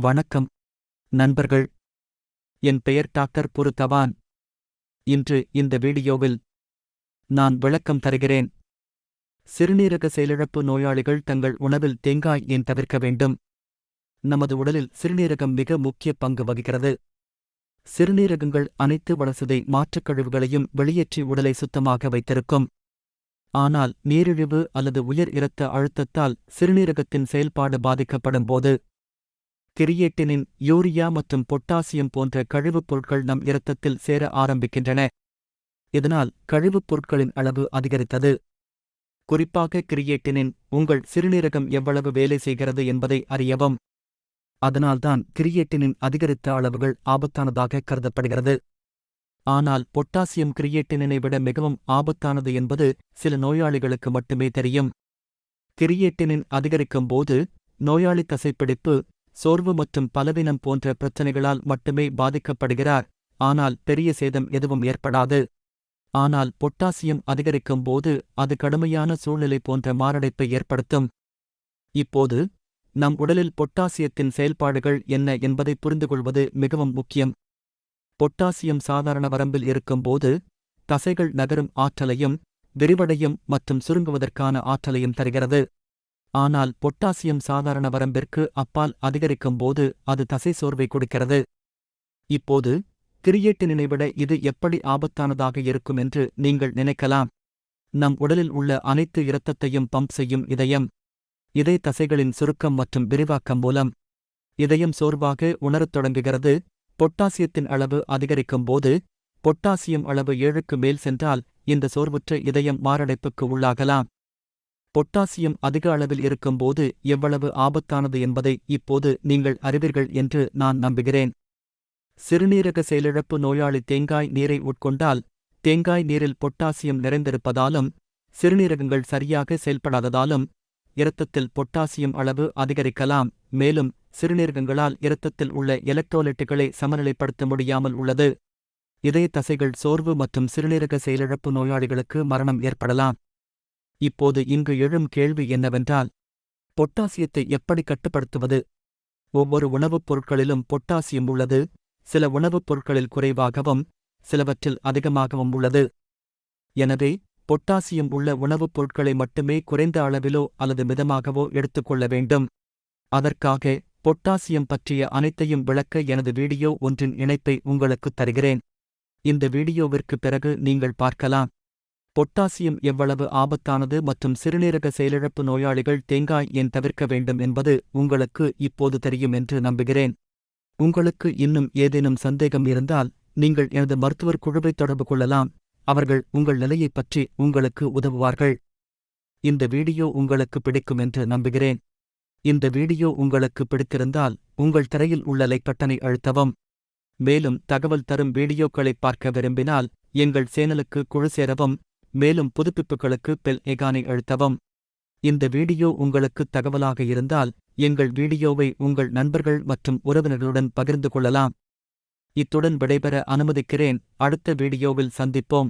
வணக்கம் நண்பர்கள். என் பெயர் டாக்டர் புரு தவான். இன்று இந்த வீடியோவில் நான் விளக்கம் தருகிறேன். சிறுநீரக செயலிழப்பு நோயாளிகள் தங்கள் உணவில் தேங்காய் ஏன் தவிர்க்க வேண்டும்? நமது உடலில் சிறுநீரகம் மிக முக்கிய பங்கு வகிக்கிறது. சிறுநீரகங்கள் அனைத்து வளர்சிதை மாற்றுக் கழிவுகளையும் வெளியேற்றி உடலை சுத்தமாக வைத்திருக்கும். ஆனால் நீரிழிவு அல்லது உயர் இரத்த அழுத்தத்தால் சிறுநீரகத்தின் செயல்பாடு பாதிக்கப்படும் போது கிரியேட்டினின், யூரியா மற்றும் பொட்டாசியம் போன்ற கழிவுப் பொருட்கள் நம் இரத்தத்தில் சேர ஆரம்பிக்கின்றன. இதனால் கழிவுப் பொருட்களின் அளவு அதிகரித்தது. குறிப்பாக கிரியேட்டினின் உங்கள் சிறுநீரகம் எவ்வளவு வேலை செய்கிறது என்பதை அறியவும். அதனால்தான் கிரியேட்டினின் அதிகரித்த அளவுகள் ஆபத்தானதாக கருதப்படுகிறது. ஆனால் பொட்டாசியம் கிரியேட்டினை விட மிகவும் ஆபத்தானது என்பது சில நோயாளிகளுக்கு மட்டுமே தெரியும். கிரியேட்டினின் அதிகரிக்கும் போது நோயாளி தசைப்பிடிப்பு, சோர்வு மற்றும் பலவீனம் போன்ற பிரச்சினைகளால் மட்டுமே பாதிக்கப்படுகிறார். ஆனால் பெரிய சேதம் எதுவும் ஏற்படாது. ஆனால் பொட்டாசியம் அதிகரிக்கும் போது அது கடுமையான சூழ்நிலை போன்ற மாரடைப்பை ஏற்படுத்தும். இப்போது நம் உடலில் பொட்டாசியத்தின் செயல்பாடுகள் என்ன என்பதை புரிந்துகொள்வது மிகவும் முக்கியம். பொட்டாசியம் சாதாரண வரம்பில் இருக்கும்போது தசைகள் நகரும் ஆற்றலையும், விரிவடையும் மற்றும் சுருங்குவதற்கான ஆற்றலையும் தருகிறது. ஆனால் பொட்டாசியம் சாதாரண வரம்பிற்கு அப்பால் அதிகரிக்கும்போது அது தசை சோர்வை கொடுக்கிறது. இப்போது கிரியேட்டினை விட இது எப்படி ஆபத்தானதாக இருக்கும் என்று நீங்கள் நினைக்கலாம். நம் உடலில் உள்ள அனைத்து இரத்தத்தையும் பம்ப் செய்யும் இதயம். இதய தசைகளின் சுருக்கம் மற்றும் விரிவாக்கம் மூலம் இதயம் சோர்வாக உணரத் தொடங்குகிறது. பொட்டாசியத்தின் அளவு அதிகரிக்கும் போது பொட்டாசியம் அளவு 7க்கு மேல் சென்றால் இந்த சோர்வுற்ற இதயம் மாரடைப்புக்கு உள்ளாகலாம். பொட்டாசியம் அதிக அளவில் இருக்கும்போது எவ்வளவு ஆபத்தானது என்பதை இப்போது நீங்கள் அறிவீர்கள் என்று நான் நம்புகிறேன். சிறுநீரக செயலிழப்பு நோயாளி தேங்காய் நீரை உட்கொண்டால் தேங்காய் நீரில் பொட்டாசியம் நிறைந்திருப்பதாலும் சிறுநீரகங்கள் சரியாக செயல்படாததாலும் இரத்தத்தில் பொட்டாசியம் அளவு அதிகரிக்கலாம். மேலும் சிறுநீரகங்களால் இரத்தத்தில் உள்ள எலக்ட்ரோலைட்டுகளை சமநிலைப்படுத்த முடியாமல் உள்ளது. இதய தசைகள் சோர்வு மற்றும் சிறுநீரக செயலிழப்பு நோயாளிகளுக்கு மரணம் ஏற்படலாம். இப்போது இங்கு எழும் கேள்வி என்னவென்றால், பொட்டாசியத்தை எப்படி கட்டுப்படுத்துவது? ஒவ்வொரு உணவுப் பொருட்களிலும் பொட்டாசியம் உள்ளது. சில உணவுப் பொருட்களில் குறைவாகவும் சிலவற்றில் அதிகமாகவும் உள்ளது. எனவே பொட்டாசியம் உள்ள உணவுப் பொருட்களை மட்டுமே குறைந்த அளவிலோ அல்லது மிதமாகவோ எடுத்துக்கொள்ள வேண்டும். அதற்காக பொட்டாசியம் பற்றிய அனைத்தையும் விளக்க எனது வீடியோ ஒன்றின் இணைப்பை உங்களுக்குத் தருகிறேன். இந்த வீடியோவிற்கு பிறகு நீங்கள் பார்க்கலாம். பொட்டாசியம் எவ்வளவு ஆபத்தானது மற்றும் சிறுநீரக செயலிழப்பு நோயாளிகள் தேங்காய் ஏன் தவிர்க்க வேண்டும் என்பது உங்களுக்கு இப்போது தெரியும் என்று நம்புகிறேன். உங்களுக்கு இன்னும் ஏதேனும் சந்தேகம் இருந்தால் நீங்கள் எனது மருத்துவர் குழுவை தொடர்பு கொள்ளலாம். அவர்கள் உங்கள் நிலையைப் பற்றி உங்களுக்கு உதவுவார்கள். இந்த வீடியோ உங்களுக்கு பிடிக்கும் என்று நம்புகிறேன். இந்த வீடியோ உங்களுக்கு பிடித்திருந்தால் உங்கள் திரையில் உள்ள லைக் பட்டனை அழுத்தவும். மேலும் தகவல் தரும் வீடியோக்களை பார்க்க விரும்பினால் எங்கள் சேனலுக்கு குழு சேரவும். மேலும் புதுப்பிப்புகளுக்கு பெல் ஐகானை அழுத்தவும். இந்த வீடியோ உங்களுக்கு தகவலாக இருந்தால் எங்கள் வீடியோவை உங்கள் நண்பர்கள் மற்றும் உறவினர்களுடன் பகிர்ந்து கொள்ளலாம். இத்துடன் விடைபெற அனுமதிக்கிறேன். அடுத்த வீடியோவில் சந்திப்போம்.